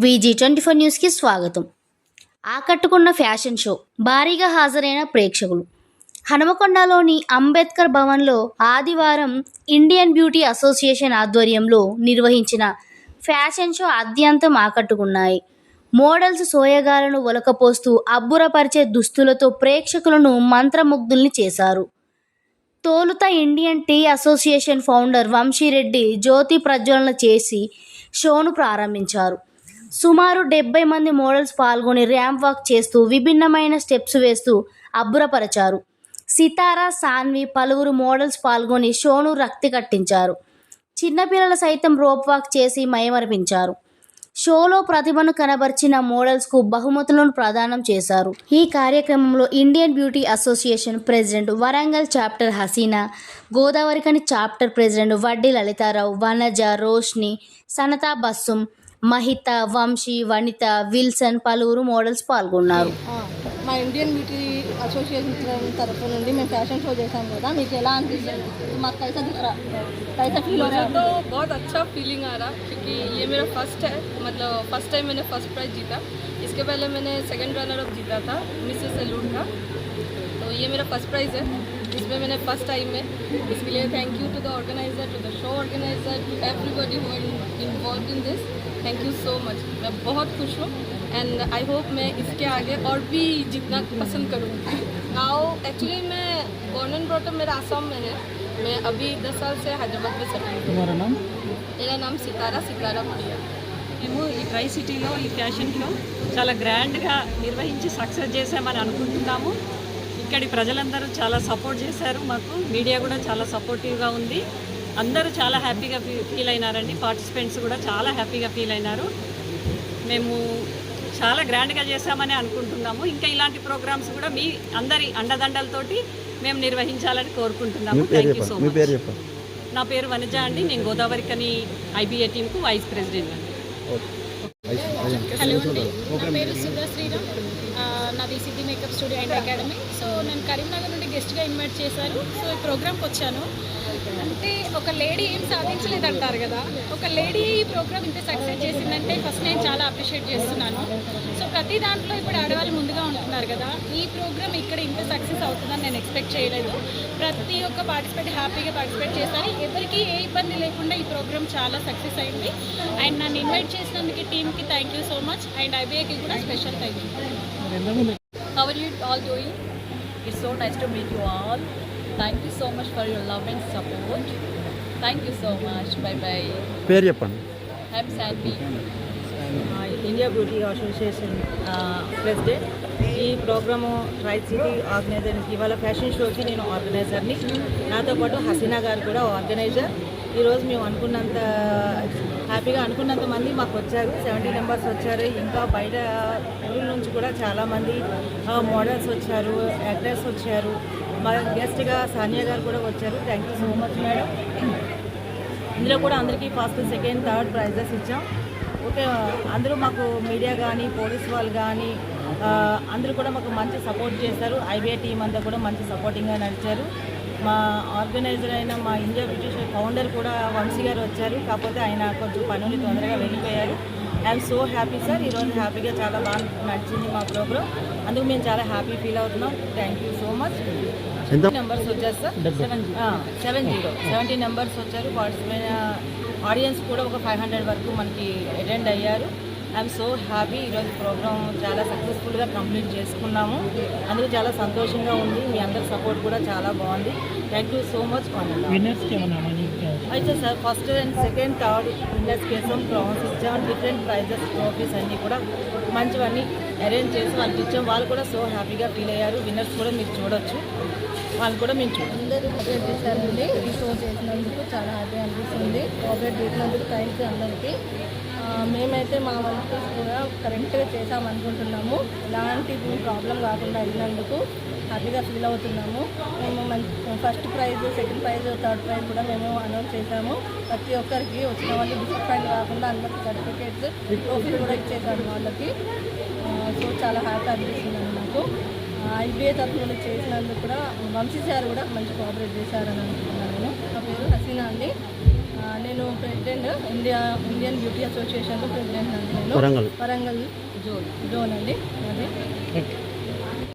VG24 న్యూస్కి స్వాగతం. ఆకట్టుకున్న ఫ్యాషన్ షో, భారీగా హాజరైన ప్రేక్షకులు. హనుమకొండలోని అంబేద్కర్ భవన్లో ఆదివారం ఇండియన్ బ్యూటీ అసోసియేషన్ ఆధ్వర్యంలో నిర్వహించిన ఫ్యాషన్ షో అత్యంతం ఆకట్టుకున్నాయి. మోడల్స్ సోయగాలను ఒలకపోస్తూ అబ్బురపరిచే దుస్తులతో ప్రేక్షకులను మంత్రముగ్ధుల్ని చేశారు. తొలుత Indian tea association founder Vamshi Reddy జ్యోతి ప్రజ్వలన చేసి షోను ప్రారంభించారు. సుమారు 70 మంది మోడల్స్ పాల్గొని ర్యాంప్ వాక్ చేస్తూ విభిన్నమైన స్టెప్స్ వేస్తూ అబ్బురపరిచారు. సితారా, సాన్వి పలువురు మోడల్స్ పాల్గొని షోను రక్తి కట్టించారు. చిన్నపిల్లలు సైతం రోప్ వాక్ చేసి మైమరిపించారు. షోలో ప్రతిభను కనబర్చిన మోడల్స్కు బహుమతులను ప్రదానం చేశారు. ఈ కార్యక్రమంలో Indian beauty association president Warangal chapter Haseena, Godavarikhani chapter president Vaddi Lalitharao, Vanaja, Roshni, Sanatha బస్సుం, మహిత, వంశీ, వనిత, విల్సన్ పలువురు మోడల్స్ పాల్గొన్నారు. మా ఇండియన్ బ్యూటీ అసోసియేషన్ తరఫు నుండి మేము ఫ్యాషన్ షो చేసాం కదా, మీకు ఎలా అనిపిస్తుంది? మాకు कैसा दिख रहा कैसा फील हो रहा है? तो बहुत अच्छा फीलिंग आ रहा क्योंकि ये मेरा फर्स्ट है, मतलब फर्स्ट टाइम मैंने फर्स्ट प्राइज़ जीता. इसके पहले मैंने सेकंड रनर अप जीता था मिसेस सैल्यूट का, तो ये मेरा फर्स्ट प्राइज़ है जिसमें मैंने फर्स्ट टाइम में. इसके लिए thank you to the organizer, to the show organizer, to everybody who involve in this. Thank you so much. मैं बहुत खुश हूँ एंड आई होप मैं इसके आगे और भी जीतना पसंद करूँगी. नाउ एक्चुअली मैं बॉर्न एंड ब्रॉट अप मेरा आसाम में है. मैं अभी 10 साल से हैदराबाद में सेटल हूँ. तुम्हारा नाम? मेरा नाम సితారా ప్రియా. మేము ఈ ట్రై సిటీలో ఈ ఫ్యాషన్ షో చాలా గ్రాండ్గా నిర్వహించి సక్సెస్ చేసామని అనుకుంటున్నాము. ఇక్కడి ప్రజలందరూ చాలా సపోర్ట్ చేశారు మాకు. మీడియా కూడా చాలా సపోర్టివ్గా ఉంది. అందరూ చాలా హ్యాపీగా ఫీల్ అయినారండి. పార్టిసిపెంట్స్ కూడా చాలా హ్యాపీగా ఫీల్ అయినారు. మేము చాలా గ్రాండ్గా చేశామని అనుకుంటున్నాము. ఇంకా ఇలాంటి ప్రోగ్రామ్స్ కూడా మీ అందరి అండదండలతోటి మేము నిర్వహించాలని కోరుకుంటున్నాము. Thank you so much. నా పేరు వనజ అండి. నేను గోదావరిఖని ఐబీఏ టీంకు వైస్ ప్రెసిడెంట్ అండి. హలో అండి, నా పేరు సుధా శ్రీరామ్. నాది city makeup studio and academy. So నేను కరీంనగర్ నుండి గెస్ట్గా ఇన్వైట్ చేశారు. సో ఈ ప్రోగ్రామ్కి వచ్చాను. అంటే ఒక లేడీ ఏం సాధించలేదంటారు కదా, ఒక లేడీ ఈ ప్రోగ్రామ్ ఇంత సక్సెస్ చేసిందంటే ఫస్ట్ నేను చాలా అప్రిషియేట్ చేస్తున్నాను. సో ప్రతి దాంట్లో ఇప్పుడు ఆడవాళ్ళు ముందుగా ఉంటున్నారు కదా, ఈ ప్రోగ్రామ్ ఇక్కడ ఇంత సక్సెస్ అవుతుందని నేను ఎక్స్పెక్ట్ చేయలేదు. ప్రతి ఒక్క పార్టిసిపేట్ హ్యాపీగా పార్టిసిపేట్ చేశారు. ఎవరికి ఏ ఇబ్బంది లేకుండా ఈ ప్రోగ్రామ్ చాలా సక్సెస్ అయింది. అండ్ నన్ను ఇన్వైట్ చేసినందుకు టీమ్కి thank you so much. And ఐబీఏకి కూడా special thank you. How are you all doing? It's so nice to meet you all. Thank you so much for your love and support. Thank you so much. Bye bye. పేరు చెప్పండి. I'm Sanvi. India beauty association president. ఈ programme try city organiser. ఇవాళ fashion షోకి నేను ఆర్గనైజర్ని. నాతో పాటు హసీనా గారు కూడా ఆర్గనైజర్. ఈరోజు మేము అనుకున్నంత హ్యాపీగా అనుకున్నంత మంది మాకు వచ్చారు. 70 మెంబర్స్ వచ్చారు. ఇంకా బయట ఊళ్ళ నుంచి కూడా చాలామంది మోడల్స్ వచ్చారు, యాక్టర్స్ వచ్చారు. మా గెస్ట్గా సానియా గారు కూడా వచ్చారు. Thank you so much madam. ఇందులో కూడా అందరికీ ఫస్ట్, సెకండ్, థర్డ్ ప్రైజెస్ ఇచ్చాం. ఓకే, అందరూ మాకు మీడియా కానీ పోలీస్ వాళ్ళు కానీ అందరూ కూడా మాకు మంచి సపోర్ట్ చేశారు. ఐబీఏ టీం అంతా కూడా మంచి సపోర్టింగ్గా నడిచారు. మా ఆర్గనైజర్ అయిన మా ఇండియా బ్రిటిష్ ఫౌండర్ కూడా వంశీ గారు వచ్చారు. కాకపోతే ఆయన కొంచెం పనులు తొందరగా వెళ్ళిపోయారు. I'm so happy sir. ఈరోజు హ్యాపీగా చాలా బాగా నడిచింది మా ప్రోగ్రామ్. అందుకు మేము చాలా హ్యాపీ ఫీల్ అవుతున్నాం. Thank you so much. Numbers వచ్చారు సార్, 70 నెంబర్స్ వచ్చారు. పార్టిసిపేట్ ఆడియన్స్ కూడా ఒక 500 వరకు మనకి అటెండ్ అయ్యారు. I'm so happy. ఈరోజు ప్రోగ్రామ్ చాలా సక్సెస్ఫుల్గా కంప్లీట్ చేసుకున్నాము. అందుకు చాలా సంతోషంగా ఉంది. మీ అందరి సపోర్ట్ కూడా చాలా బాగుంది. Thank you so much. అయితే sir first and second, third winners కేసం ప్రాన్స్ ఇచ్చాం. డిఫరెంట్ ప్రైజెస్, ట్రోఫీస్ అన్నీ కూడా మంచివన్నీ అరేంజ్ చేసి వాళ్ళకి ఇచ్చాం. వాళ్ళు కూడా సో హ్యాపీగా ఫీల్ అయ్యారు. విన్నర్స్ కూడా మీరు చూడొచ్చు. వాళ్ళు కూడా మేము అందరూ కోఆపరేట్ చేశారండి. ఈ షో చేసినందుకు చాలా హ్యాపీ అనిపిస్తుంది. కోఆపరేట్ చేసినందుకు థ్యాంక్స్ అందరికీ. మేమైతే మా వంతు కూడా కరెక్ట్గా చేసామనుకుంటున్నాము. ఎలాంటి ప్రాబ్లం కాకుండా అయినందుకు హ్యాపీగా ఫీల్ అవుతున్నాము. మేము first prize, second prize, third prize కూడా మేము అనౌన్స్ చేశాము. ప్రతి ఒక్కరికి వచ్చిన వాళ్ళు డిసప్పాయింట్ కాకుండా అందరికీ సర్టిఫికేట్స్, ట్రోఫీలు కూడా ఇచ్చేసాము వాళ్ళకి. సో చాలా హ్యాపీ అనిపిస్తుంది నాకు. ఐబీఏ తరఫున చేసినందుకు కూడా వంశీ సార్ కూడా మంచి కోఆపరేట్ చేశారని అనుకుంటున్నాను నేను. నా పేరు హసీనా అండి. నేను ప్రెసిడెంట్ ఇండియన్ బ్యూటీ అసోసియేషన్లో ప్రెసిడెంట్ అండి. నేను వరంగల్ జోన్ అండి అదే